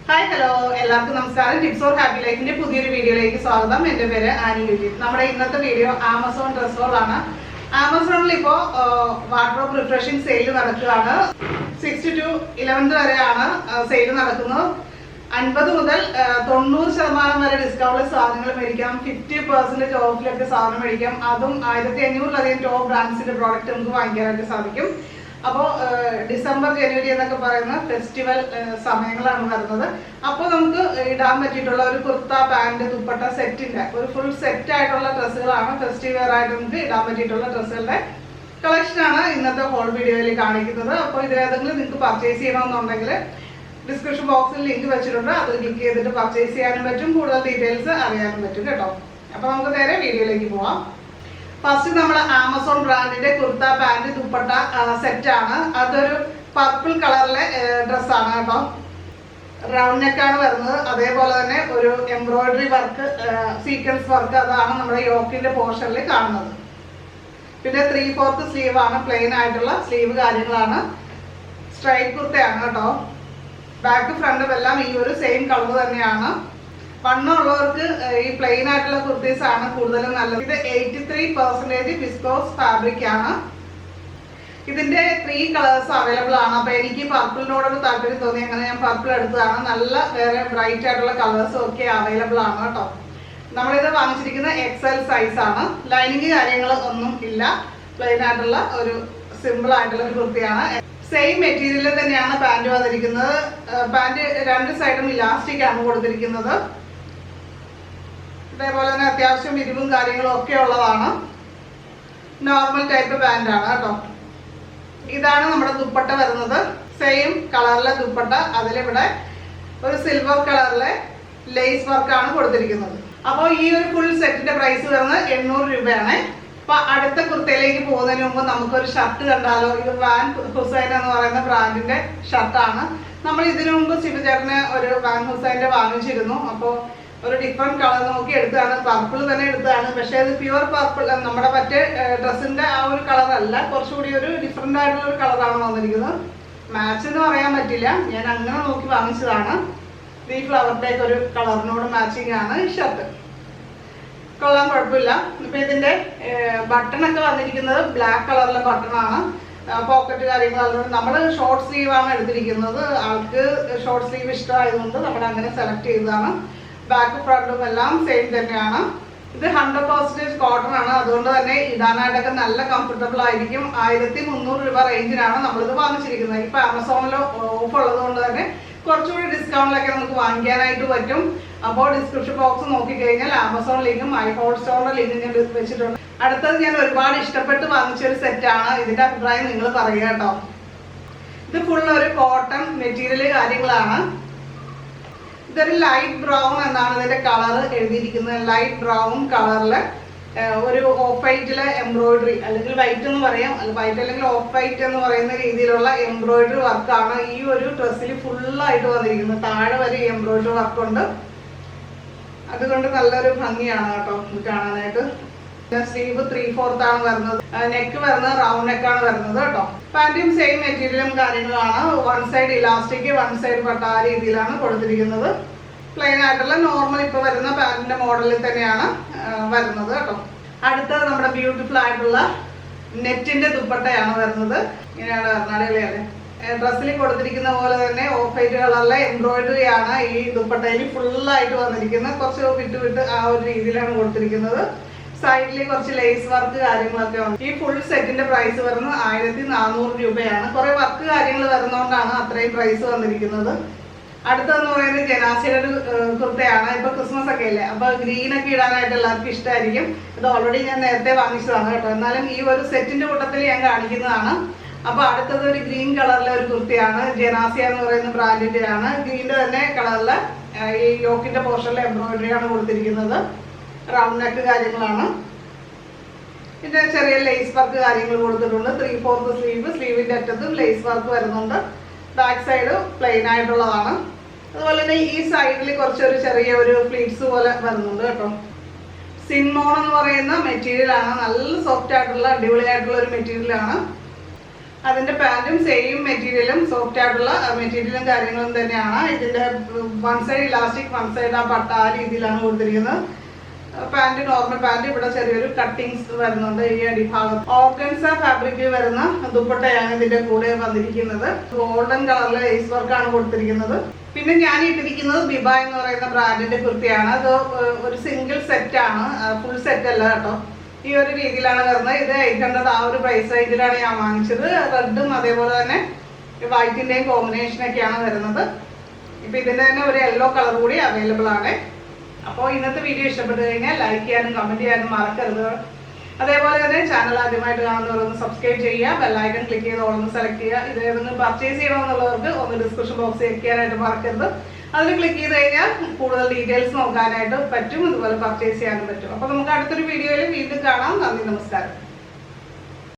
Hi hello എല്ലാവർക്കും നമസ്കാരം. Tips or happy ലൈഫിന്റെ പുതിയൊരു വീഡിയോയിലേക്ക് സ്വാഗതം. എൻ്റെ പേര് ആനി യുജി. നമ്മുടെ ഇന്നത്തെ വീഡിയോ ആമസോൺ ഡ്രസ്സുകളാണ്. ആമസോണിൽ ഇപ്പോൾ വാർഡ്രോബ് റിഫ്രഷിംഗ് സെയിൽ നടക്കുകയാണ്. 6 to 11 വരെയാണ് സെയിൽ നടക്കുന്നത്. 50 മുതൽ 90% വരെ ഡിസ്കൗണ്ടിൽ സാധനങ്ങൾ മേടിക്കാം. 50% ഓഫിലൊക്കെ സാധനം മേടിക്കാം. അതും 1500-ലധികം ടോപ്പ് ബ്രാൻഡ്സിന്റെ പ്രോഡക്റ്റ് നമുക്ക് വാങ്ങിക്കാനായിട്ട് സാധിക്കും. അപ്പോൾ ഡിസംബർ ജനുവരി എന്നൊക്കെ പറയുന്ന ഫെസ്റ്റിവൽ സമയങ്ങളാണ് വരുന്നത്. അപ്പോൾ നമുക്ക് ഇടാൻ പറ്റിയിട്ടുള്ള ഒരു കുർത്ത പാൻറ് ദുപ്പട്ട സെറ്റിന്റെ ഒരു ഫുൾ സെറ്റ് ആയിട്ടുള്ള ഡ്രസ്സുകളാണ്. ഫെസ്റ്റിവൽ വെയർ ആയിട്ട് നമുക്ക് ഇടാൻ പറ്റിയിട്ടുള്ള ഡ്രസ്സുകളുടെ കളക്ഷനാണ് ഇന്നത്തെ ഹോൾ വീഡിയോയിൽ കാണിക്കുന്നത്. അപ്പോൾ ഇതിലേതെങ്കിലും നിങ്ങൾക്ക് പർച്ചേസ് ചെയ്യണമെന്നുണ്ടെങ്കിൽ ഡിസ്ക്രിപ്ഷൻ ബോക്സിൽ ലിങ്ക് വെച്ചിട്ടുണ്ട്. അത് ക്ലിക്ക് ചെയ്തിട്ട് പർച്ചേസ് ചെയ്യാനും പറ്റും. കൂടുതൽ ഡീറ്റെയിൽസ് അറിയാനും പറ്റും കേട്ടോ. അപ്പോൾ നമുക്ക് നേരെ വീഡിയോയിലേക്ക് പോവാം. ഫസ്റ്റ് നമ്മൾ ആമസോൺ ബ്രാൻഡിന്റെ കുർത്ത പാൻറ് ദുപ്പട്ട സെറ്റ് ആണ്. അതൊരു പർപ്പിൾ കളറിലെ ഡ്രസ്സാണ് കേട്ടോ. റൗണ്ട് നെക്കാണ് വരുന്നത്. അതേപോലെ തന്നെ ഒരു എംബ്രോയിഡറി വർക്ക്, സീക്വൻസ് വർക്ക്, അതാണ് നമ്മുടെ യോക്കിന്റെ പോർഷനിൽ കാണുന്നത്. പിന്നെ 3/4 സ്ലീവ് ആണ്, പ്ലെയിൻ ആയിട്ടുള്ള സ്ലീവ് കാര്യങ്ങളാണ്. സ്ട്രൈറ്റ് കുർത്തയാണ് കേട്ടോ. ബാക്ക് ഫ്രണ്ടും എല്ലാം ഈ ഒരു സെയിം കളർ തന്നെയാണ്. വണ്ണമുള്ളവർക്ക് ഈ പ്ലെയിൻ ആയിട്ടുള്ള കുർത്തീസ് ആണ് കൂടുതലും നല്ലത്. ഇത് 83% വിസ്കോസ് ഫാബ്രിക് ആണ്. ഇതിന്റെ 3 കളേഴ്സ് അവൈലബിൾ ആണ്. അപ്പൊ എനിക്ക് പർപ്പിളിനോടൊരു താല്പര്യം തോന്നി, അങ്ങനെ ഞാൻ പർപ്പിൾ എടുത്തതാണ്. നല്ല വേറെ ബ്രൈറ്റ് ആയിട്ടുള്ള കളേഴ്സും ഒക്കെ അവൈലബിൾ ആണ് കേട്ടോ. നമ്മളിത് വാങ്ങിച്ചിരിക്കുന്ന XL സൈസ് ആണ്. ലൈനിങ് കാര്യങ്ങൾ ഒന്നും ഇല്ല. പ്ലെയിൻ ആയിട്ടുള്ള ഒരു സിമ്പിൾ ആയിട്ടുള്ള ഒരു കുർത്തിയാണ്. സെയിം മെറ്റീരിയൽ തന്നെയാണ് പാൻറ് വന്നിരിക്കുന്നത്. പാൻറ് 2 സൈഡും ഇലാസ്റ്റിക് ആണ് കൊടുത്തിരിക്കുന്നത്. അതേപോലെ തന്നെ അത്യാവശ്യം ഇരിവും കാര്യങ്ങളും ഒക്കെ ഉള്ളതാണ്. നോർമൽ ടൈപ്പ് പാൻറ് ആണ് കേട്ടോ. ഇതാണ് നമ്മുടെ ദുപ്പട്ട വരുന്നത്. സെയിം കളറിലെ ദുപ്പട്ട. അതിലിവിടെ ഒരു സിൽവർ കളറിലെ ലേസ് വർക്കാണ് കൊടുത്തിരിക്കുന്നത്. അപ്പോൾ ഈ ഒരു ഫുൾ സെറ്റിന്റെ പ്രൈസ് വരുന്നത് 800 രൂപയാണ്. അപ്പൊ അടുത്ത കുർത്തയിലേക്ക് പോകുന്നതിന് മുമ്പ് നമുക്കൊരു ഷർട്ട് കണ്ടാലോ. ഇത് വാൻ ഹുസൈൻ എന്ന് പറയുന്ന ബ്രാൻഡിന്റെ ഷർട്ടാണ്. നമ്മൾ ഇതിനു മുമ്പ് ശിവചേട്ടന് ഒരു വാൻ ഹുസൈന്റെ വാങ്ങിച്ചിരുന്നു. അപ്പോൾ ഒരു ഡിഫറെന്റ് കളർ നോക്കി എടുത്തതാണ്. പർപ്പിൾ തന്നെ എടുത്തതാണ്. പക്ഷേ അത് പ്യുവർ പർപ്പിൾ, നമ്മുടെ മറ്റേ ഡ്രസ്സിന്റെ ആ ഒരു കളർ അല്ല. കുറച്ചുകൂടി ഒരു ഡിഫറെന്റ് ആയിട്ടുള്ള ഒരു കളറാണ് വന്നിരിക്കുന്നത്. മാച്ച് എന്ന് പറയാൻ പറ്റില്ല, ഞാൻ അങ്ങനെ നോക്കി വാങ്ങിച്ചതാണ്. ഈ ഫ്ലവർ ടൈപ്പ് ഒരു കളറിനോട് മാച്ചിങ് ആണ് ഈ ഷർട്ട്. കൊള്ളാൻ കുഴപ്പമില്ല. ഇപ്പൊ ഇതിന്റെ ബട്ടൺ ഒക്കെ വന്നിരിക്കുന്നത് ബ്ലാക്ക് കളറിലെ ബട്ടണാണ്. പോക്കറ്റ് കാര്യങ്ങളാണ്. നമ്മൾ ഷോർട്ട് സ്ലീവ് ആണ് എടുത്തിരിക്കുന്നത്. ആൾക്ക് ഷോർട്ട് സ്ലീവ് ഇഷ്ടമായതുകൊണ്ട് നമ്മൾ അങ്ങനെ സെലക്ട് ചെയ്തതാണ്. ബാക്ക് ഫ്രണ്ടും എല്ലാം സെയിം തന്നെയാണ്. ഇത് 100% കോട്ടൺ ആണ്. അതുകൊണ്ട് തന്നെ ഇടാനായിട്ടൊക്കെ നല്ല കംഫർട്ടബിൾ ആയിരിക്കും. 1300 രൂപ റേഞ്ചിനാണ് നമ്മളിത് വാങ്ങിച്ചിരിക്കുന്നത്. ഇപ്പൊ ആമസോണിൽ ഓഫ് ഉള്ളത് കൊണ്ട് തന്നെ കുറച്ചുകൂടി ഡിസ്കൗണ്ടിലൊക്കെ നമുക്ക് വാങ്ങിക്കാനായിട്ട് പറ്റും. അപ്പോൾ ഡിസ്ക്രിപ്ഷൻ ബോക്സ് നോക്കിക്കഴിഞ്ഞാൽ ആമസോൺ ലിങ്കും മൈ ഹോട്ട് സ്റ്റോറിന്റെ ലിങ്കും ഞാൻ വെച്ചിട്ടുണ്ട്. അടുത്തത് ഞാൻ ഒരുപാട് ഇഷ്ടപ്പെട്ട് വാങ്ങിച്ചൊരു സെറ്റാണ്. ഇതിന്റെ അഭിപ്രായം നിങ്ങൾ പറയുക കേട്ടോ. ഇത് ഫുൾ ഒരു കോട്ടൺ മെറ്റീരിയൽ കാര്യങ്ങളാണ്. ഇതൊരു ലൈറ്റ് ബ്രൗൺ എന്നാണ് ഇതിന്റെ കളർ എഴുതിയിരിക്കുന്നത്. ലൈറ്റ് ബ്രൗൺ കളറില് ഒരു ഓഫ് വൈറ്റിലെ എംബ്രോയിഡറി, അല്ലെങ്കിൽ വൈറ്റ് എന്ന് പറയാം, വൈറ്റ് അല്ലെങ്കിൽ ഓഫ് വൈറ്റ് എന്ന് പറയുന്ന രീതിയിലുള്ള എംബ്രോയിഡറി വർക്കാണ് ഈ ഒരു ഡ്രസ്സിൽ ഫുള്ളായിട്ട് വന്നിരിക്കുന്നത്. താഴെ വരെ എംബ്രോയിഡറി വർക്കുണ്ട്. അതുകൊണ്ട് നല്ലൊരു ഭംഗിയാണ് കേട്ടോ ഇത് കാണാനായിട്ട്. സ്ലീവ് 3/4 ആണ് വരുന്നത്. നെക്ക് വരുന്നത് റൗണ്ട് നെക്കാണ് വരുന്നത് കേട്ടോ. പാന്റും സെയിം മെറ്റീരിയലും കാര്യങ്ങളാണ്. 1 സൈഡ് ഇലാസ്റ്റിക്, 1 സൈഡ് പട്ട, ആ രീതിയിലാണ് കൊടുത്തിരിക്കുന്നത്. പ്ലെയിൻ ആയിട്ടുള്ള നോർമൽ ഇപ്പൊ വരുന്ന പാന്റിന്റെ മോഡലിൽ തന്നെയാണ് വരുന്നത് കേട്ടോ. അടുത്തത് നമ്മുടെ ബ്യൂട്ടിഫുൾ ആയിട്ടുള്ള നെറ്റിന്റെ ദുപ്പട്ടയാണ് വരുന്നത്. ഇങ്ങനെയാണ് കർണാടകയിലെ ഡ്രസ്സിൽ കൊടുത്തിരിക്കുന്ന പോലെ തന്നെ ഓഫ് വൈറ്റ് കളറിലെ എംബ്രോയിഡറി ആണ് ഈ ദുപ്പട്ടയിൽ ഫുള്ളായിട്ട് വന്നിരിക്കുന്നത്. കുറച്ച് വിട്ട് വിട്ട് ആ ഒരു രീതിയിലാണ് കൊടുത്തിരിക്കുന്നത്. സൈഡിൽ കുറച്ച് ലേസ് വർക്ക് കാര്യങ്ങളൊക്കെ ഉണ്ട്. ഈ ഫുൾ സെറ്റിന്റെ പ്രൈസ് വരുന്നത് 1400 രൂപയാണ്. കുറെ വർക്ക് കാര്യങ്ങൾ വരുന്നതുകൊണ്ടാണ് അത്രയും പ്രൈസ് വന്നിരിക്കുന്നത്. അടുത്തെന്ന് പറയുന്നത് ജനാസിയുടെ ഒരു കുർത്തയാണ്. ഇപ്പൊ ക്രിസ്മസ് ഒക്കെ അല്ലേ, അപ്പൊ ഗ്രീൻ ഒക്കെ ഇടാനായിട്ട് എല്ലാവർക്കും ഇഷ്ടമായിരിക്കും. ഇത് ഓൾറെഡി ഞാൻ നേരത്തെ വാങ്ങിച്ചതാണ് കേട്ടോ. എന്നാലും ഈ ഒരു സെറ്റിന്റെ കൂട്ടത്തിൽ ഞാൻ കാണിക്കുന്നതാണ്. അപ്പൊ അടുത്തത് ഒരു ഗ്രീൻ കളറിലെ ഒരു കുർത്തിയാണ്. ജനാസിയ എന്ന് പറയുന്ന ബ്രാൻഡിന്റെ ആണ്. ഗ്രീനിന്റെ തന്നെ കളറിലെ ഈ യോക്കിന്റെ പോർഷനിലെ എംബ്രോയിഡറി ആണ് കൊടുത്തിരിക്കുന്നത്. റൗണ്ട് നെക്ക് കാര്യങ്ങളാണ്. പിന്നെ ചെറിയ ലേസ് വർക്ക് കാര്യങ്ങൾ കൊടുത്തിട്ടുണ്ട്. 3/4 സ്ലീവ്, സ്ലീവിന്റെ അറ്റത്തും ലേസ് വർക്ക് വരുന്നുണ്ട്. ബാക്ക് സൈഡ് പ്ലെയിൻ ആയിട്ടുള്ളതാണ്. അതുപോലെ തന്നെ ഈ സൈഡിൽ കുറച്ചൊരു ചെറിയ ഒരു ഫ്ലീറ്റ്സ് പോലെ വരുന്നുണ്ട് കേട്ടോ. സിൻമോൺ എന്ന് പറയുന്ന മെറ്റീരിയൽ ആണ്. നല്ല സോഫ്റ്റ് ആയിട്ടുള്ള അടിപൊളിയായിട്ടുള്ള ഒരു മെറ്റീരിയൽ ആണ്. അതിന്റെ പാന്റും സെയിം മെറ്റീരിയലും സോഫ്റ്റ് ആയിട്ടുള്ള മെറ്റീരിയലും കാര്യങ്ങളും തന്നെയാണ്. ഇതിന്റെ one side elastic, one side ആ പട്ട, ആ രീതിയിലാണ് കൊടുത്തിരിക്കുന്നത്. പാന്റ് നോർമൽ പാന്റ്, ഇവിടെ ചെറിയൊരു കട്ടിങ്സ് വരുന്നുണ്ട് ഈ അടിഭാഗം. ഓർഗൻസ ഫാബ്രിക്കിൽ വരുന്ന ദുപ്പട്ടയാണ് ഇതിന്റെ കൂടെ വന്നിരിക്കുന്നത്. ഗോൾഡൻ കളറിലെ ലേസ് വർക്കാണ് കൊടുത്തിരിക്കുന്നത്. പിന്നെ ഞാൻ ഇട്ടിരിക്കുന്നത് ബിബ എന്ന് പറയുന്ന ബ്രാൻഡിന്റെ കുർത്തിയാണ്. അത് ഒരു സിംഗിൾ സെറ്റ് ആണ്, ഫുൾ സെറ്റ് അല്ല കേട്ടോ. ഈ ഒരു രീതിയിലാണ് വരുന്നത്. ഇത് 800 ആ ഒരു പ്രൈസ് റേഞ്ചിലാണ് ഞാൻ വാങ്ങിച്ചത്. റെഡും അതേപോലെ തന്നെ വൈറ്റിന്റെയും കോമ്പിനേഷനൊക്കെയാണ് വരുന്നത്. ഇപ്പൊ ഇതിന്റെ തന്നെ ഒരു യെല്ലോ കളർ കൂടി അവൈലബിൾ ആണ്. അപ്പോൾ ഇന്നത്തെ വീഡിയോ ഇഷ്ടപ്പെട്ടു കഴിഞ്ഞാൽ ലൈക്ക് ചെയ്യാനും കമന്റ് ചെയ്യാനും മറക്കരുത്. അതേപോലെ തന്നെ ചാനൽ ആദ്യമായിട്ട് കാണുന്നവരൊന്ന് സബ്സ്ക്രൈബ് ചെയ്യുക, ബെല്ലൈക്കൺ ക്ലിക്ക് ചെയ്ത് ഓളൊന്ന് സെലക്ട് ചെയ്യുക. ഇത് ഏതെങ്കിലും പർച്ചേസ് ചെയ്യണമെന്നുള്ളവർക്ക് ഒന്ന് ഡിസ്ക്രിപ്ഷൻ ബോക്സ് ചെക്ക് ചെയ്യാനായിട്ട് മറക്കരുത്. അതിൽ ക്ലിക്ക് ചെയ്ത് കഴിഞ്ഞാൽ കൂടുതൽ ഡീറ്റെയിൽസ് നോക്കാനായിട്ട് പറ്റും, ഇതുപോലെ പർച്ചേസ് ചെയ്യാനും പറ്റും. അപ്പോൾ നമുക്ക് അടുത്തൊരു വീഡിയോയിൽ വീണ്ടും കാണാം. നന്ദി, നമസ്കാരം.